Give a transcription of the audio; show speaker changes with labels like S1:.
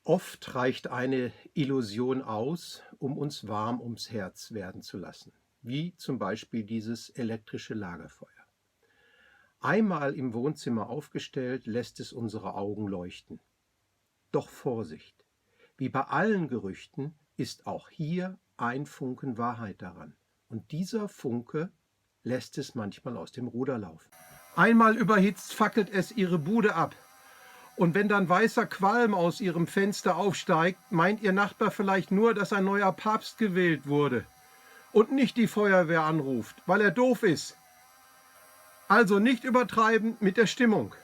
S1: Oft reicht eine Illusion aus, um uns warm ums Herz werden zu lassen, wie zum Beispiel dieses elektrische Lagerfeuer. Einmal im Wohnzimmer aufgestellt, lässt es unsere Augen leuchten. Doch Vorsicht! Wie bei allen Gerüchten ist auch hier ein Funken Wahrheit daran. Und dieser Funke lässt es manchmal aus dem Ruder laufen. Einmal überhitzt fackelt es ihre Bude ab. Und wenn dann weißer Qualm aus ihrem Fenster aufsteigt, meint ihr Nachbar vielleicht nur, dass ein neuer Papst gewählt wurde und nicht die Feuerwehr anruft, weil er doof ist. Also nicht übertreiben mit der Stimmung.